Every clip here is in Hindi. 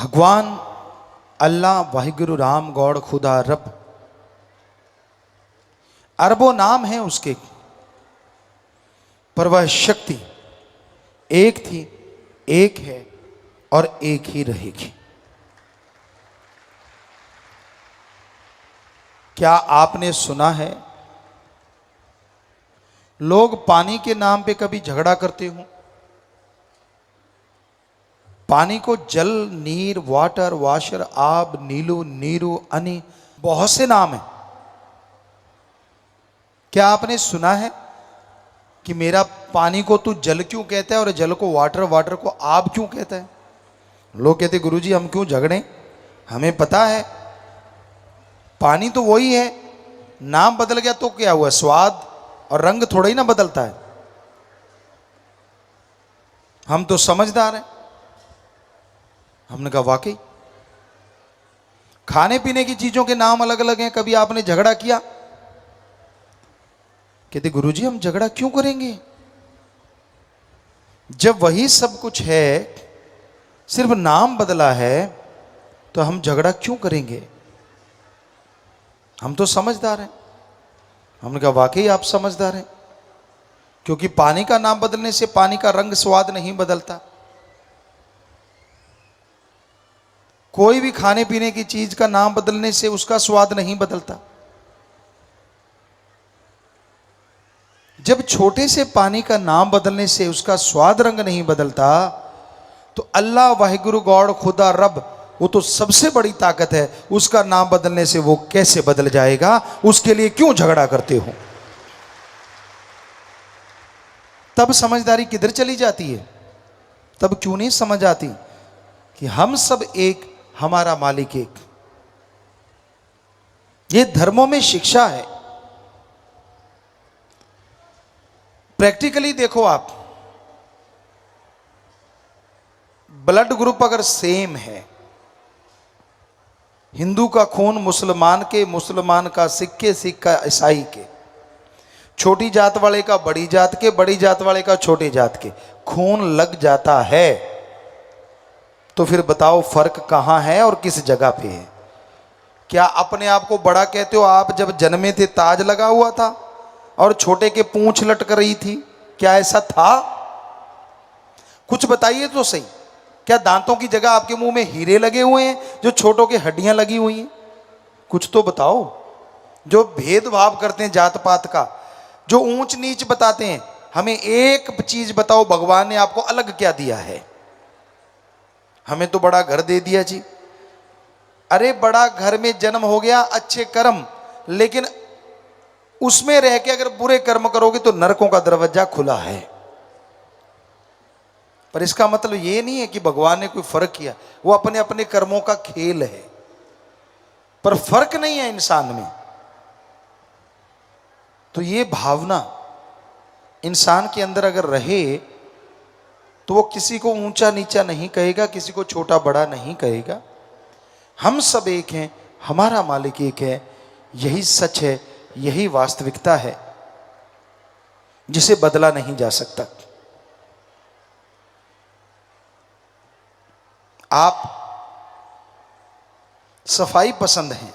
भगवान अल्लाह वाहिगुरु राम गौड़ खुदा रब, अरबों नाम है उसके, पर वह शक्ति एक थी, एक है और एक ही रहेगी। क्या आपने सुना है लोग पानी के नाम पे कभी झगड़ा करते हो? पानी को जल, नीर, वाटर, वाशर, आब, नीलू, नीरू, अनि, बहुत से नाम है। क्या आपने सुना है कि मेरा पानी को तू जल क्यों कहता है और जल को वाटर, वाटर को आब क्यों कहता है? लोग कहते गुरुजी हम क्यों झगड़े, हमें पता है पानी तो वही है, नाम बदल गया तो क्या हुआ, स्वाद और रंग थोड़ा ही ना बदलता है। हम तो समझदार हैं। हमने कहा वाकई खाने पीने की चीजों के नाम अलग अलग हैं, कभी आपने झगड़ा किया? कहते गुरुजी हम झगड़ा क्यों करेंगे, जब वही सब कुछ है, सिर्फ नाम बदला है, तो हम झगड़ा क्यों करेंगे? हम तो समझदार हैं। हमने कहा वाकई आप समझदार हैं, क्योंकि पानी का नाम बदलने से पानी का रंग, स्वाद नहीं बदलता। कोई भी खाने पीने की चीज का नाम बदलने से उसका स्वाद नहीं बदलता। जब छोटे से पानी का नाम बदलने से उसका स्वाद, रंग नहीं बदलता, तो अल्लाह वाहिगुरु गौड़ खुदा रब, वो तो सबसे बड़ी ताकत है, उसका नाम बदलने से वो कैसे बदल जाएगा? उसके लिए क्यों झगड़ा करते हो? तब समझदारी किधर चली जाती है? तब क्यों नहीं समझ आती कि हम सब एक, हमारा मालिक एक। ये धर्मों में शिक्षा है। प्रैक्टिकली देखो आप, ब्लड ग्रुप अगर सेम है, हिंदू का खून मुसलमान के, मुसलमान का सिख के, सिख का ईसाई के, छोटी जात वाले का बड़ी जात के, बड़ी जात वाले का छोटी जात के, खून लग जाता है, तो फिर बताओ फर्क कहां है और किस जगह पे है? क्या अपने आप को बड़ा कहते हो? आप जब जन्मे थे ताज लगा हुआ था और छोटे के पूंछ लटक रही थी, क्या ऐसा था? कुछ बताइए तो सही। क्या दांतों की जगह आपके मुंह में हीरे लगे हुए हैं जो छोटों के हड्डियां लगी हुई हैं? कुछ तो बताओ। जो भेदभाव करते हैं जात पात का, जो ऊंच नीच बताते हैं, हमें एक चीज बताओ, भगवान ने आपको अलग क्या दिया है? हमें तो बड़ा घर दे दिया जी। अरे बड़ा घर में जन्म हो गया, अच्छे कर्म, लेकिन उसमें रह के अगर बुरे कर्म करोगे तो नरकों का दरवाजा खुला है। पर इसका मतलब ये नहीं है कि भगवान ने कोई फर्क किया, वो अपने अपने कर्मों का खेल है, पर फर्क नहीं है इंसान में। तो ये भावना इंसान के अंदर अगर रहे तो वो किसी को ऊंचा नीचा नहीं कहेगा, किसी को छोटा बड़ा नहीं कहेगा। हम सब एक हैं, हमारा मालिक एक है। यही सच है, यही वास्तविकता है जिसे बदला नहीं जा सकता। आप सफाई पसंद हैं,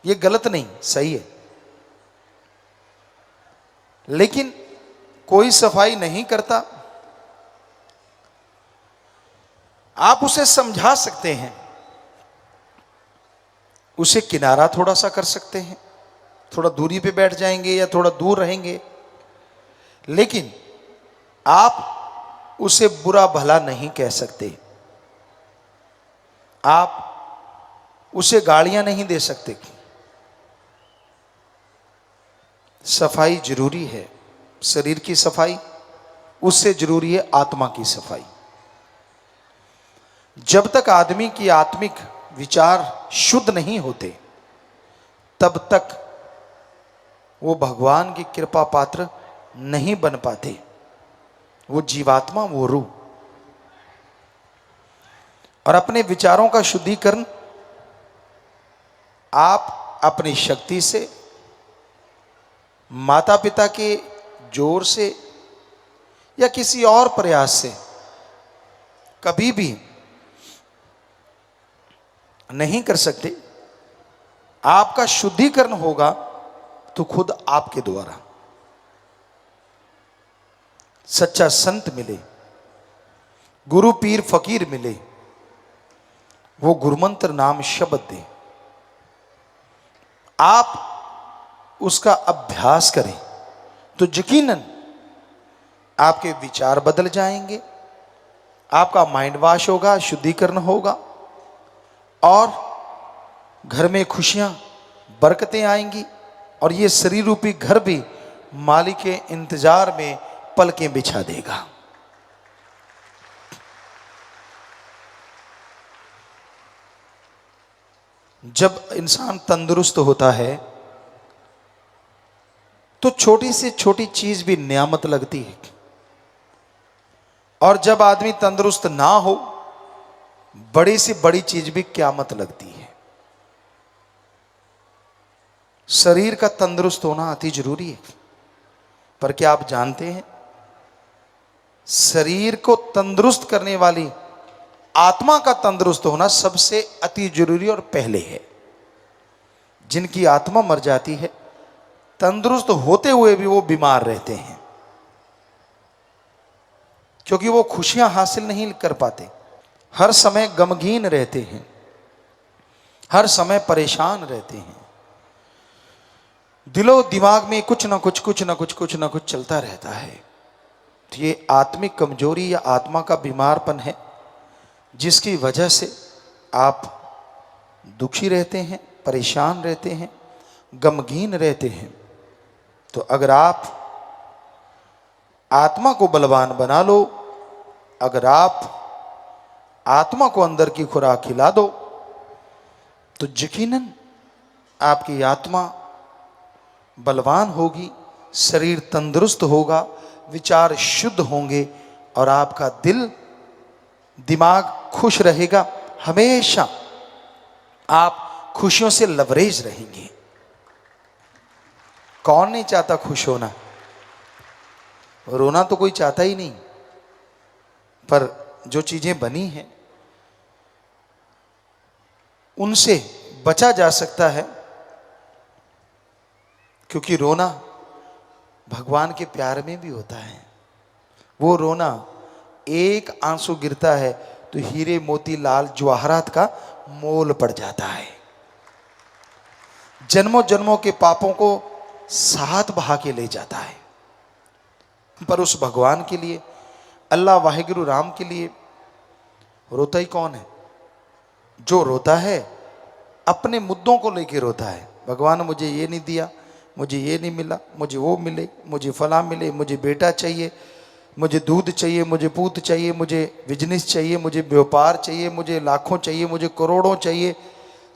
ये गलत नहीं, सही है, लेकिन कोई सफाई नहीं करता, आप उसे समझा सकते हैं, उसे किनारा थोड़ा सा कर सकते हैं, थोड़ा दूरी पे बैठ जाएंगे या थोड़ा दूर रहेंगे, लेकिन आप उसे बुरा भला नहीं कह सकते। आप उसे गालियां नहीं दे सकते। सफाई जरूरी है, शरीर की सफाई, उससे जरूरी है आत्मा की सफाई। जब तक आदमी की आत्मिक विचार शुद्ध नहीं होते, तब तक वो भगवान की कृपा पात्र नहीं बन पाते। वो जीवात्मा, वो रूह। और अपने विचारों का शुद्धिकरण आप अपनी शक्ति से, माता पिता के जोर से या किसी और प्रयास से कभी भी नहीं कर सकते। आपका शुद्धिकरण होगा तो खुद आपके द्वारा। सच्चा संत मिले, गुरु पीर फकीर मिले, वो गुरुमंत्र नाम शब्द दे, आप उसका अभ्यास करें तो यकीनन आपके विचार बदल जाएंगे, आपका माइंड वॉश होगा, शुद्धिकरण होगा और घर में खुशियां बरकतें आएंगी और ये शरीर रूपी घर भी मालिक के इंतजार में पलकें बिछा देगा। जब इंसान तंदुरुस्त होता है तो छोटी से छोटी चीज भी नियामत लगती है, और जब आदमी तंदुरुस्त ना हो बड़ी से बड़ी चीज भी क़यामत लगती है। शरीर का तंदुरुस्त होना अति जरूरी है, पर क्या आप जानते हैं शरीर को तंदुरुस्त करने वाली आत्मा का तंदुरुस्त होना सबसे अति जरूरी और पहले है। जिनकी आत्मा मर जाती है तंदुरुस्त होते हुए भी वो बीमार रहते हैं, क्योंकि वो खुशियां हासिल नहीं कर पाते, हर समय गमगीन रहते हैं, हर समय परेशान रहते हैं, दिलो दिमाग में कुछ ना कुछ चलता रहता है। तो ये आत्मिक कमजोरी या आत्मा का बीमारपन है, जिसकी वजह से आप दुखी रहते हैं, परेशान रहते हैं, गमगीन रहते हैं। तो अगर आप आत्मा को बलवान बना लो, अगर आप आत्मा को अंदर की खुराक खिला दो, तो यकीनन आपकी आत्मा बलवान होगी, शरीर तंदुरुस्त होगा, विचार शुद्ध होंगे और आपका दिल दिमाग खुश रहेगा। हमेशा आप खुशियों से लबरेज रहेंगे। कौन नहीं चाहता खुश होना, रोना तो कोई चाहता ही नहीं, पर जो चीजें बनी हैं उनसे बचा जा सकता है, क्योंकि रोना भगवान के प्यार में भी होता है। वो रोना, एक आंसू गिरता है तो हीरे मोती लाल जवाहरात का मोल पड़ जाता है, जन्मों जन्मों के पापों को साथ बहा के ले जाता है। पर उस भगवान के लिए, अल्लाह वाहिगुरु राम के लिए रोता ही कौन है? जो रोता है अपने मुद्दों को लेके रोता है। भगवान मुझे ये नहीं दिया, मुझे ये नहीं मिला, मुझे वो मिले, मुझे फला मिले, मुझे बेटा चाहिए, मुझे दूध चाहिए, मुझे पूत चाहिए, मुझे बिजनेस चाहिए, मुझे व्यापार चाहिए, मुझे लाखों चाहिए, मुझे करोड़ों चाहिए,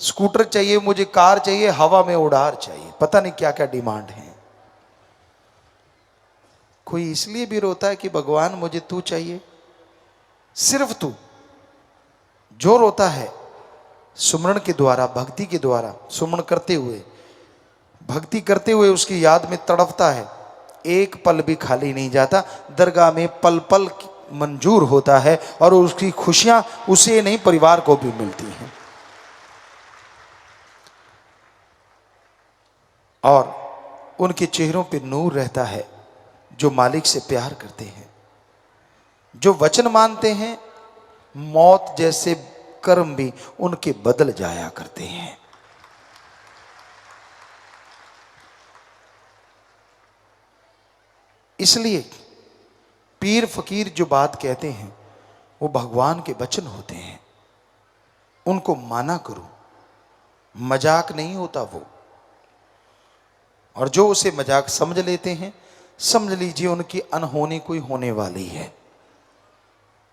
स्कूटर चाहिए, मुझे कार चाहिए, हवा में उड़ार चाहिए, पता नहीं क्या क्या डिमांड है। कोई इसलिए भी रोता है कि भगवान मुझे तू चाहिए, सिर्फ तू। जो रोता है सुमरण के द्वारा, भक्ति के द्वारा, सुमरण करते हुए, भक्ति करते हुए उसकी याद में तड़पता है, एक पल भी खाली नहीं जाता, दरगाह में पल पल मंजूर होता है और उसकी खुशियां उसे नहीं परिवार को भी मिलती हैं। और उनके चेहरों पे नूर रहता है जो मालिक से प्यार करते हैं, जो वचन मानते हैं। मौत जैसे कर्म भी उनके बदल जाया करते हैं। इसलिए पीर फकीर जो बात कहते हैं वो भगवान के वचन होते हैं, उनको माना करो, मजाक नहीं होता वो। और जो उसे मजाक समझ लेते हैं, समझ लीजिए उनकी अनहोनी कोई होने वाली है।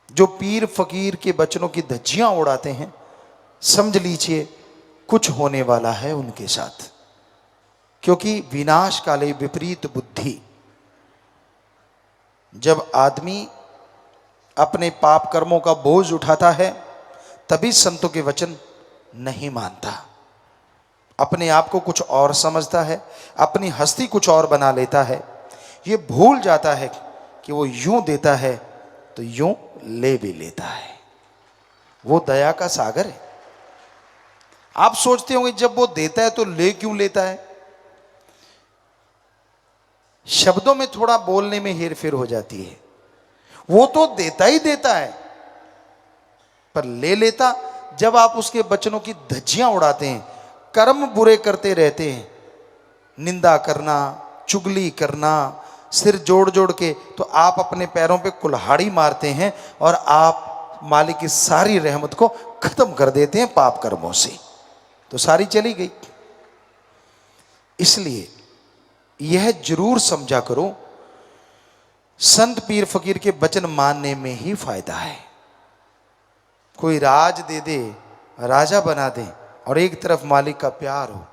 जो पीर फकीर के वचनों की धज्जियां उड़ाते हैं, समझ लीजिए कुछ होने वाला है उनके साथ, क्योंकि विनाश काले विपरीत बुद्धि। जब आदमी अपने पाप कर्मों का बोझ उठाता है तभी संतों के वचन नहीं मानता, अपने आप को कुछ और समझता है, अपनी हस्ती कुछ और बना लेता है। ये भूल जाता है कि वो यूं देता है तो यूं ले भी लेता है। वो दया का सागर है। आप सोचते होंगे जब वो देता है तो ले क्यों लेता है। शब्दों में थोड़ा बोलने में हेरफेर हो जाती है। वो तो देता ही देता है, पर ले लेता जब आप उसके वचनों की धज्जियां उड़ाते हैं, कर्म बुरे करते रहते हैं, निंदा करना, चुगली करना, सिर जोड़ जोड़ के, तो आप अपने पैरों पे कुल्हाड़ी मारते हैं और आप मालिक की सारी रहमत को खत्म कर देते हैं पाप कर्मों से, तो सारी चली गई। इसलिए यह जरूर समझा करो, संत पीर फकीर के वचन मानने में ही फायदा है। कोई राज दे दे, राजा बना दे, और एक तरफ मालिक का प्यार हो।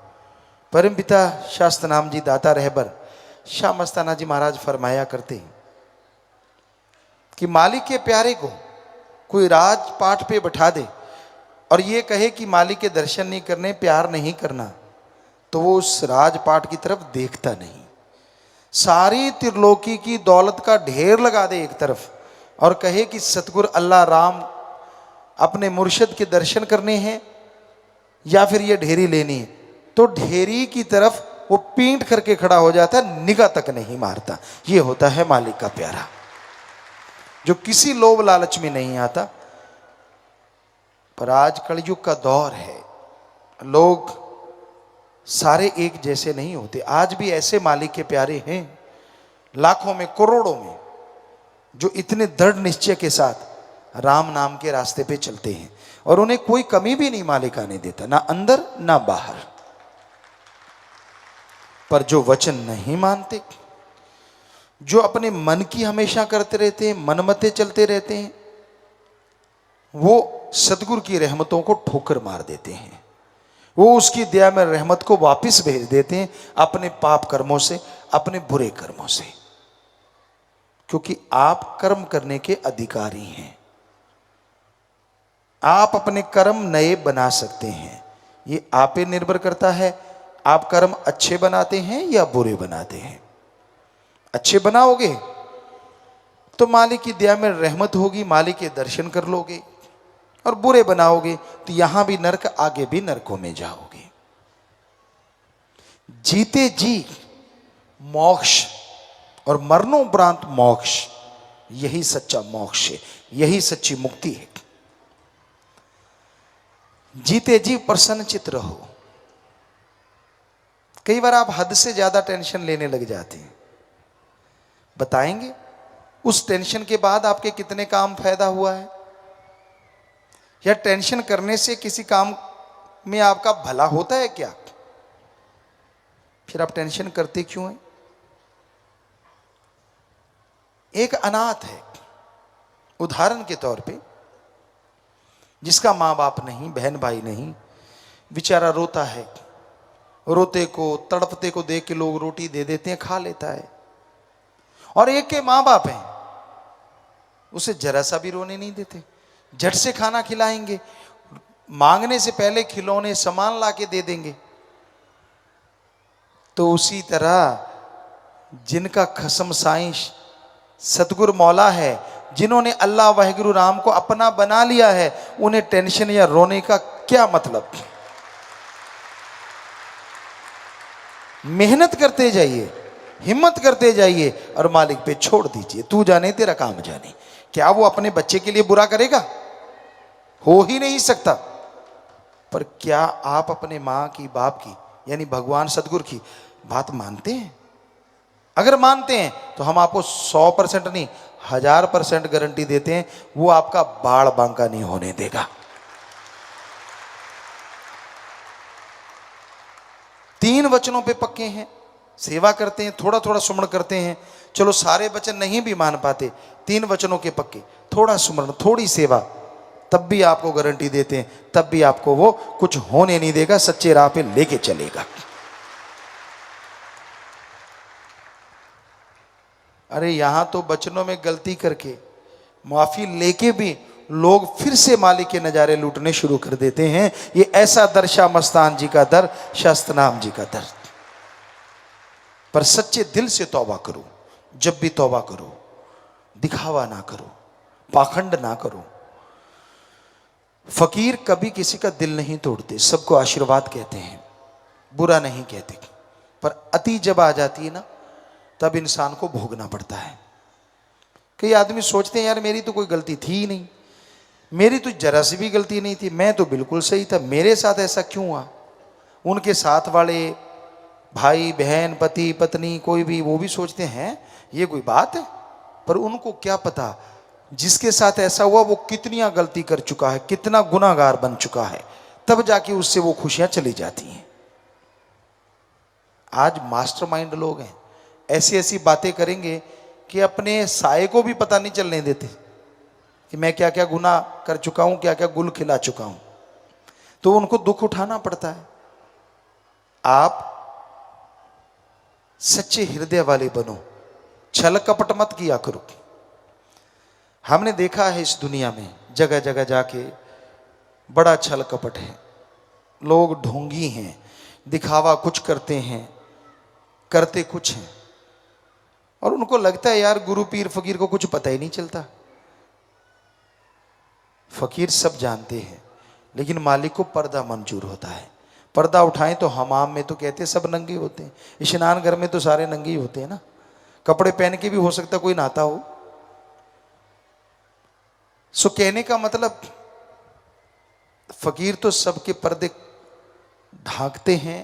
परमपिता शास्त्र नाम जी दाता रहबर शाह मस्ताना जी महाराज फरमाया करते कि मालिक के प्यारे को कोई राजपाट पे बैठा दे और ये कहे कि मालिक के दर्शन नहीं करने, प्यार नहीं करना, तो वो उस राजपाट की तरफ देखता नहीं। सारी त्रिलोकी की दौलत का ढेर लगा दे एक तरफ और कहे कि सतगुरु अल्लाह राम अपने मुर्शिद के दर्शन करने हैं या फिर ये ढेरी लेनी है, तो ढेरी की तरफ वो पींट करके खड़ा हो जाता है, निगाह तक नहीं मारता। ये होता है मालिक का प्यारा, जो किसी लोभ लालच में नहीं आता। पर आज कलयुग का दौर है, लोग सारे एक जैसे नहीं होते। आज भी ऐसे मालिक के प्यारे हैं, लाखों में करोड़ों में, जो इतने दृढ़ निश्चय के साथ राम नाम के रास्ते पे चलते हैं और उन्हें कोई कमी भी नहीं मालिक आने देता, ना अंदर ना बाहर। पर जो वचन नहीं मानते, जो अपने मन की हमेशा करते रहते हैं, मनमते चलते रहते हैं, वो सतगुरु की रहमतों को ठोकर मार देते हैं। वो उसकी दया में रहमत को वापस भेज देते हैं अपने पाप कर्मों से, अपने बुरे कर्मों से, क्योंकि आप कर्म करने के अधिकारी हैं। आप अपने कर्म नए बना सकते हैं, ये आप पे निर्भर करता है। आप कर्म अच्छे बनाते हैं या बुरे बनाते हैं। अच्छे बनाओगे तो मालिक की दया में रहमत होगी, मालिक के दर्शन कर लोगे, और बुरे बनाओगे तो यहां भी नरक, आगे भी नरकों में जाओगे। जीते जी मोक्ष और मरणोपरांत मोक्ष, यही सच्चा मोक्ष है, यही सच्ची मुक्ति है। जीते जी प्रसन्न चित्त रहो। कई बार आप हद से ज्यादा टेंशन लेने लग जाते हैं। बताएंगे उस टेंशन के बाद आपके कितने काम फायदा हुआ है, या टेंशन करने से किसी काम में आपका भला होता है क्या? फिर आप टेंशन करते क्यों हैं? एक अनाथ है, उदाहरण के तौर पे, जिसका माँ बाप नहीं, बहन भाई नहीं, बेचारा रोता है। रोते को, तड़पते को देख के लोग रोटी दे देते हैं, खा लेता है। और एक के माँ बाप हैं, उसे जरा सा भी रोने नहीं देते, झट से खाना खिलाएंगे, मांगने से पहले खिलौने सामान ला के दे देंगे। तो उसी तरह जिनका खसम साईं सतगुरु मौला है, जिन्होंने अल्लाह वाहिगुरु राम को अपना बना लिया है, उन्हें टेंशन या रोने का क्या मतलब? मेहनत करते जाइए, हिम्मत करते जाइए और मालिक पे छोड़ दीजिए। तू जाने तेरा काम जाने। क्या वो अपने बच्चे के लिए बुरा करेगा? हो ही नहीं सकता। पर क्या आप अपने माँ की, बाप की, यानी भगवान सतगुरु की बात मानते हैं? अगर मानते हैं तो हम आपको 100% नहीं 1000% गारंटी देते हैं, वो आपका बाड़ बांका नहीं होने देगा। 3 वचनों पे पक्के हैं, सेवा करते हैं, थोड़ा थोड़ा सुमरण करते हैं। चलो सारे वचन नहीं भी मान पाते, 3 वचनों के पक्के, थोड़ा सुमरण, थोड़ी सेवा, तब भी आपको गारंटी देते हैं, तब भी आपको वो कुछ होने नहीं देगा, सच्चे राह पे लेके चलेगा। अरे यहां तो वचनों में गलती करके, माफी लेके भी लोग फिर से मालिक के नजारे लूटने शुरू कर देते हैं। ये ऐसा दर शाह मस्तान जी का दर, शास्त्रनाम जी का दर। पर सच्चे दिल से तौबा करो, जब भी तौबा करो, दिखावा ना करो, पाखंड ना करो, फकीर कभी किसी का दिल नहीं तोड़ते, सबको आशीर्वाद कहते हैं, बुरा नहीं कहते। पर अति जब आ जाती है ना, तब इंसान को भोगना पड़ता है। कई आदमी सोचते हैं यार मेरी तो कोई गलती थी ही नहीं, मेरी तो जरा सी भी गलती नहीं थी, मैं तो बिल्कुल सही था, मेरे साथ ऐसा क्यों हुआ। उनके साथ वाले भाई बहन पति पत्नी कोई भी, वो भी सोचते हैं ये कोई बात है। पर उनको क्या पता जिसके साथ ऐसा हुआ वो कितनी गलती कर चुका है, कितना गुनाहगार बन चुका है, तब जाके उससे वो खुशियां चली जाती हैं। आज मास्टरमाइंड लोग हैं, ऐसी ऐसी बातें करेंगे कि अपने साये को भी पता नहीं चलने देते कि मैं क्या क्या गुनाह कर चुका हूं, क्या क्या गुल खिला चुका हूं। तो उनको दुख उठाना पड़ता है। आप सच्चे हृदय वाले बनो, छल कपट मत किया करो। हमने देखा है इस दुनिया में जगह जगह जाके बड़ा छल कपट है, लोग ढोंगी हैं, दिखावा कुछ करते हैं, करते कुछ हैं, और उनको लगता है यार गुरु पीर फकीर को कुछ पता ही नहीं चलता। फकीर सब जानते हैं, लेकिन मालिक को पर्दा मंजूर होता है। पर्दा उठाएं तो हमाम में तो कहते सब नंगे होते हैं, स्नान घर में तो सारे नंगे ही होते हैं ना, कपड़े पहन के भी हो सकता कोई नहाता हो। सो कहने का मतलब फकीर तो सबके पर्दे ढांकते हैं,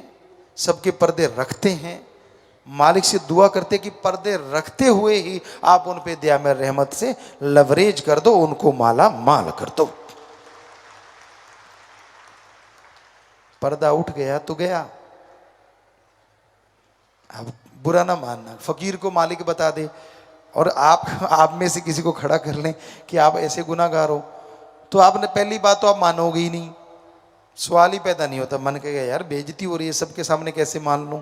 सबके पर्दे रखते हैं, मालिक से दुआ करते कि पर्दे रखते हुए ही आप उन पे दया में रहमत से लवरेज कर दो, उनको माला माल कर दो। पर्दा उठ गया तो गया। अब बुरा ना मानना, फकीर को मालिक बता दे और आप में से किसी को खड़ा कर लें कि आप ऐसे गुनाहगार हो, तो आपने पहली बात तो आप मानोगे ही नहीं, सवाल ही पैदा नहीं होता। मन कहेगा यार बेइज्जती हो रही है, सबके सामने कैसे मान लूं,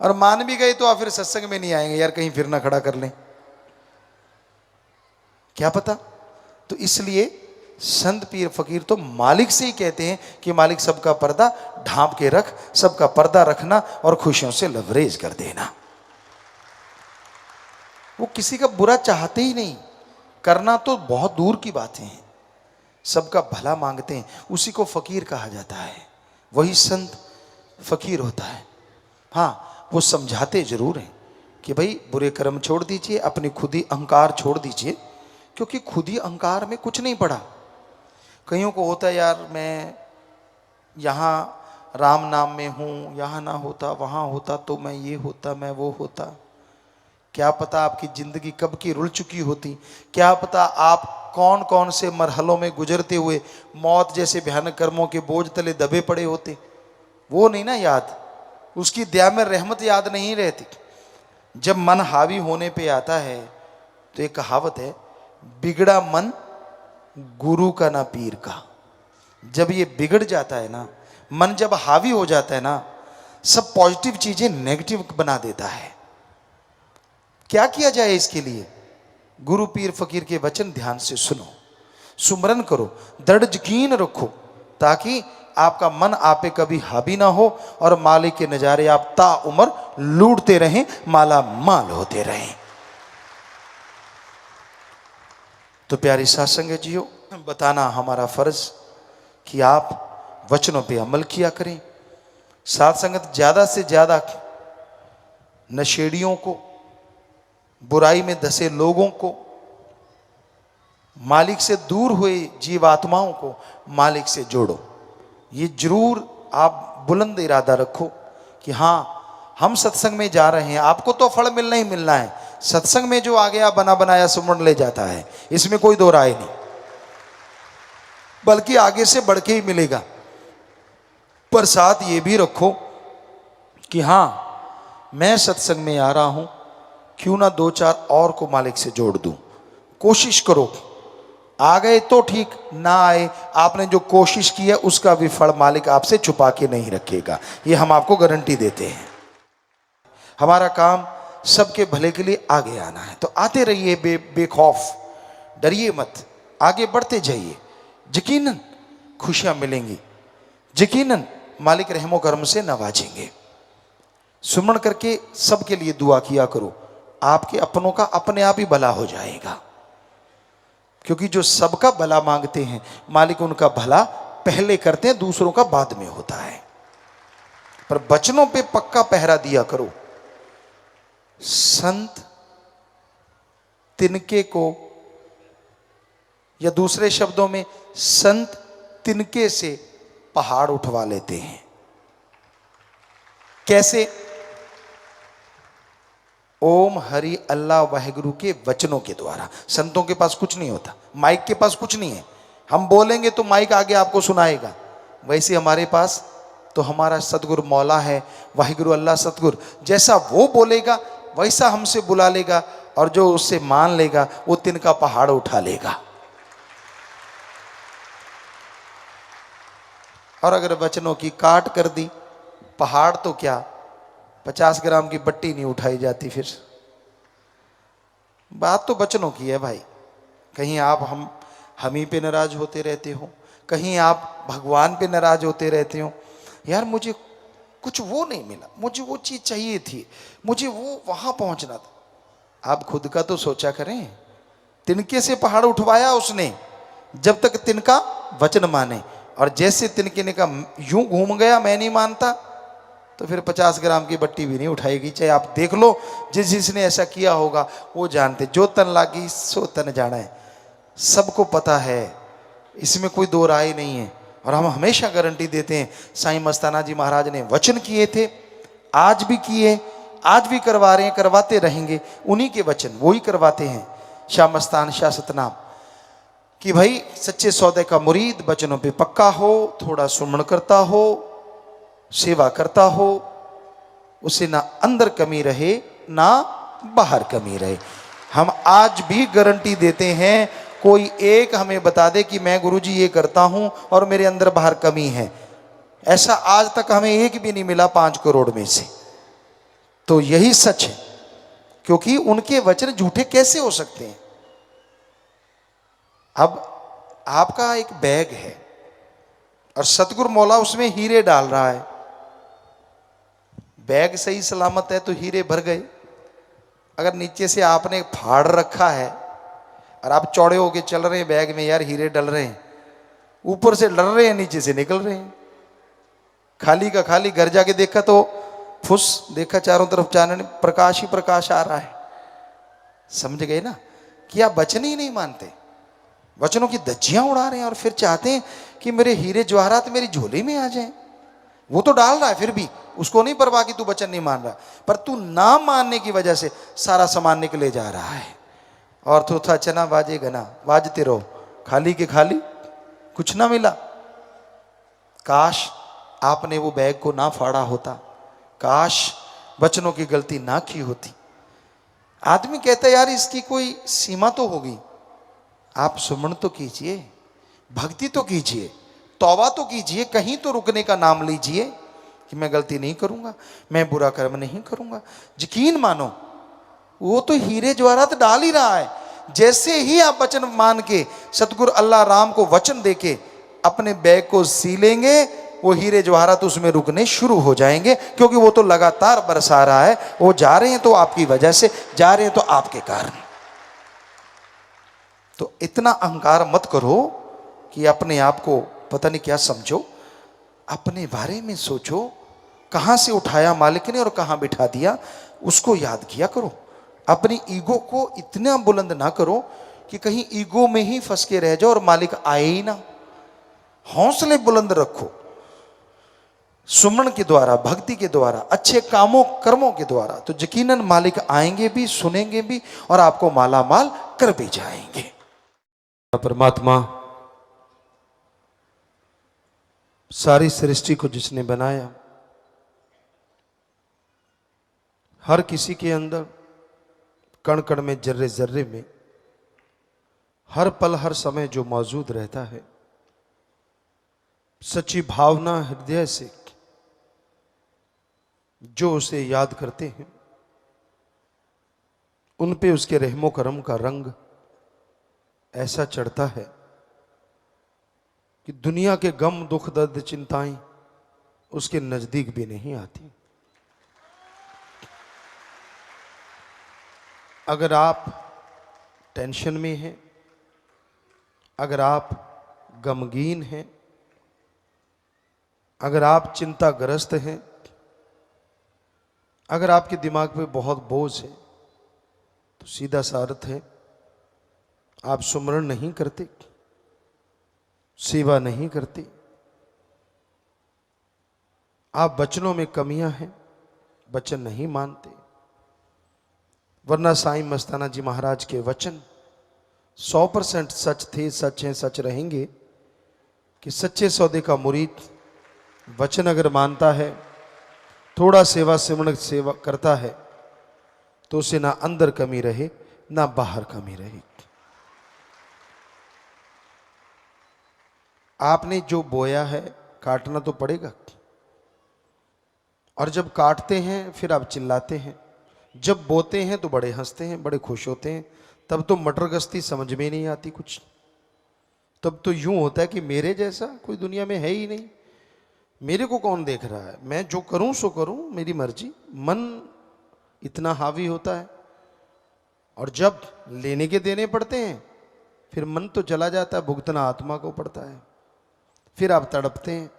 और मान भी गए तो आप फिर सत्संग में नहीं आएंगे, यार कहीं फिर ना खड़ा कर लें, क्या पता। तो इसलिए संत पीर फकीर तो मालिक से ही कहते हैं कि मालिक सबका पर्दा ढांप के रख, सबका पर्दा रखना और खुशियों से लवरेज कर देना। वो किसी का बुरा चाहते ही नहीं, करना तो बहुत दूर की बातें हैं, सबका भला मांगते हैं, उसी को फकीर कहा जाता है, वही संत फकीर होता है। हाँ, वो समझाते जरूर हैं कि भाई बुरे कर्म छोड़ दीजिए, अपनी खुदी अहंकार छोड़ दीजिए, क्योंकि खुदी अहंकार में कुछ नहीं पड़ा। कईयों को होता है यार मैं यहाँ राम नाम में हूँ, यहाँ ना होता वहाँ होता तो मैं ये होता, मैं वो होता। क्या पता आपकी जिंदगी कब की रुल चुकी होती, क्या पता आप कौन कौन से मरहलों में गुजरते हुए मौत जैसे भयानक कर्मों के बोझ तले दबे पड़े होते। वो नहीं ना याद, उसकी दया में रहमत याद नहीं रहती। जब मन हावी होने पे आता है तो एक कहावत है, बिगड़ा मन गुरु का ना पीर का। जब ये बिगड़ जाता है ना, मन जब हावी हो जाता है ना, सब पॉजिटिव चीजें नेगेटिव बना देता है। क्या किया जाए इसके लिए? गुरु पीर फकीर के वचन ध्यान से सुनो, सुमरन करो, दृढ़ यकीन रखो, ताकि आपका मन आप पे कभी हावी ना हो और मालिक के नजारे आप ता उम्र लूटते रहें, माला माल होते रहें। तो प्यारी सासंग जियो, बताना हमारा फर्ज कि आप वचनों पे अमल किया करें। साथ संगत ज्यादा से ज्यादा नशेड़ियों को, बुराई में धसे लोगों को, मालिक से दूर हुए जीवात्माओं को मालिक से जोड़ो। ये जरूर आप बुलंद इरादा रखो कि हाँ हम सत्संग में जा रहे हैं, आपको तो फल मिलना ही मिलना है। सत्संग में जो आ गया बना बनाया सुमरण ले जाता है, इसमें कोई दो राय नहीं, बल्कि आगे से बढ़ के ही मिलेगा। पर साथ ये भी रखो कि हाँ मैं सत्संग में आ रहा हूं, क्यों ना दो चार और को मालिक से जोड़ दूं। कोशिश करो, आ गए तो ठीक, ना आए आपने जो कोशिश की है उसका भी फल मालिक आपसे छुपा के नहीं रखेगा, ये हम आपको गारंटी देते हैं। हमारा काम सबके भले के लिए आगे आना है, तो आते रहिए बेखौफ, डरिए मत, आगे बढ़ते जाइए, यकीनन खुशियां मिलेंगी, यकीनन मालिक रहमो करम से नवाजेंगे। सुमरण करके सबके लिए दुआ किया करो, आपके अपनों का अपने आप ही भला हो जाएगा। क्योंकि जो सबका भला मांगते हैं मालिक उनका भला पहले करते हैं, दूसरों का बाद में होता है। पर वचनों पे पक्का पहरा दिया करो। संत तिनके को, या दूसरे शब्दों में संत तिनके से पहाड़ उठवा लेते हैं। कैसे? ओम हरि अल्लाह वाहिगुरु के वचनों के द्वारा। संतों के पास कुछ नहीं होता, माइक के पास कुछ नहीं है। हम बोलेंगे तो माइक आगे आपको सुनाएगा। वैसे हमारे पास तो हमारा सतगुरु मौला है, वाहिगुरु अल्लाह सतगुरु, जैसा वो बोलेगा वैसा हमसे बुला लेगा, और जो उससे मान लेगा वो तिनका पहाड़ उठा लेगा। और अगर वचनों की काट कर दी, पहाड़ तो क्या 50 ग्राम की बट्टी नहीं उठाई जाती। फिर बात तो वचनों की है भाई। कहीं आप हम ही पे नाराज होते रहते हो, कहीं आप भगवान पे नाराज होते रहते हो। यार मुझे कुछ वो नहीं मिला, मुझे वो चीज चाहिए थी, मुझे वो वहां पहुंचना था। आप खुद का तो सोचा करें। तिनके से पहाड़ उठवाया उसने, जब तक तिनका वचन माने। और जैसे तिनके ने कहा यूं घूम गया मैं नहीं मानता, तो फिर 50 ग्राम की बट्टी भी नहीं उठाएगी। चाहे आप देख लो, जिसने ऐसा किया होगा वो जानते। जो तन लागी सो तन जाना है, सबको पता है, इसमें कोई दो राय नहीं है। और हम हमेशा गारंटी देते हैं, साईं मस्ताना जी महाराज ने वचन किए थे, आज भी किए, आज भी करवा रहे हैं, करवाते रहेंगे। उन्हीं के वचन वो ही करवाते हैं। शाह मस्तान शाह सतनाम कि भाई सच्चे सौदे का मुरीद वचनों पे पक्का हो, थोड़ा सुमन करता हो, सेवा करता हो, उसे ना अंदर कमी रहे ना बाहर कमी रहे। हम आज भी गारंटी देते हैं, कोई एक हमें बता दे कि मैं गुरुजी ये करता हूं और मेरे अंदर बाहर कमी है, ऐसा आज तक हमें एक भी नहीं मिला 5 करोड़ में से। तो यही सच है, क्योंकि उनके वचन झूठे कैसे हो सकते हैं। अब आपका एक बैग है और सतगुरु मौला उसमें हीरे डाल रहा है। बैग सही सलामत है तो हीरे भर गए। अगर नीचे से आपने फाड़ रखा है और आप चौड़े होके चल रहे हैं बैग में, यार हीरे डल रहे हैं, ऊपर से डल रहे हैं नीचे से निकल रहे हैं। खाली का खाली, घर जाके देखा तो फुस, देखा चारों तरफ चानन प्रकाश ही प्रकाश आ रहा है। समझ गए ना कि आप वचन ही नहीं मानते, वचनों की धज्जियां उड़ा रहे हैं और फिर चाहते हैं कि मेरे हीरे जवाहरात मेरी झोली में आ जाएं। वो तो डाल रहा है, फिर भी उसको नहीं परवाह कि तू वचन नहीं मान रहा, पर तू ना मानने की वजह से सारा सामान निकले जा रहा है। और तो था चना बाजे गना, बाजते रहो, खाली के खाली, कुछ ना मिला। काश आपने वो बैग को ना फाड़ा होता, काश वचनों की गलती ना की होती। आदमी कहता है यार इसकी कोई सीमा तो होगी। आप सुमन तो कीजिए, भक्ति तो कीजिए, तौबा तो कीजिए, कहीं तो रुकने का नाम लीजिए कि मैं गलती नहीं करूंगा, मैं बुरा कर्म नहीं करूंगा। यकीन मानो वो तो हीरे जवाहरात डाल ही रहा है। जैसे ही आप वचन मान के सतगुरु अल्लाह राम को वचन देके अपने बैग को सी लेंगे, वो हीरे जवाहरात उसमें रुकने शुरू हो जाएंगे, क्योंकि वो तो लगातार बरसा रहा है। वो जा रहे हैं तो आपकी वजह से, जा रहे हैं तो आपके कारण। तो इतना अहंकार मत करो कि अपने आप को पता नहीं क्या समझो। अपने बारे में सोचो, कहां से उठाया मालिक ने और कहां बिठा दिया, उसको याद किया करो। अपनी ईगो को इतना बुलंद ना करो कि कहीं ईगो में ही फंस के रह जाओ और मालिक आए ही ना। हौसले बुलंद रखो, सुमन के द्वारा, भक्ति के द्वारा, अच्छे कामों कर्मों के द्वारा, तो यकीनन मालिक आएंगे भी, सुनेंगे भी और आपको माला माल कर भी जाएंगे। परमात्मा सारी सृष्टि को जिसने बनाया, हर किसी के अंदर कण कण में, जर्रे जर्रे में, हर पल हर समय जो मौजूद रहता है, सच्ची भावना हृदय से जो उसे याद करते हैं, उन पे उसके रहमो करम का रंग ऐसा चढ़ता है कि दुनिया के गम दुख दर्द चिंताएं उसके नजदीक भी नहीं आती। अगर आप टेंशन में हैं, अगर आप गमगीन हैं, अगर आप चिंताग्रस्त हैं, अगर आपके दिमाग पे बहुत बोझ है, तो सीधा सा अर्थ है आप सुमरण नहीं करते, सेवा नहीं करते, आप वचनों में कमियां हैं, वचन नहीं मानते। वरना साईं मस्ताना जी महाराज के वचन 100% सच थे, सच हैं, सच रहेंगे कि सच्चे सौदे का मुरीद वचन अगर मानता है, थोड़ा सेवा सिमरण सेवा करता है, तो उसे ना अंदर कमी रहे ना बाहर कमी रहे। आपने जो बोया है काटना तो पड़ेगा, और जब काटते हैं फिर आप चिल्लाते हैं, जब बोते हैं तो बड़े हंसते हैं, बड़े खुश होते हैं। तब तो मटर गश्ती समझ में नहीं आती कुछ। तब तो यूं होता है कि मेरे जैसा कोई दुनिया में है ही नहीं, मेरे को कौन देख रहा है, मैं जो करूं सो करूं, मेरी मर्जी। मन इतना हावी होता है, और जब लेने के देने पड़ते हैं फिर मन तो चला जाता है, भुगतना आत्मा को पड़ता है। फिर आप तड़पते हैं,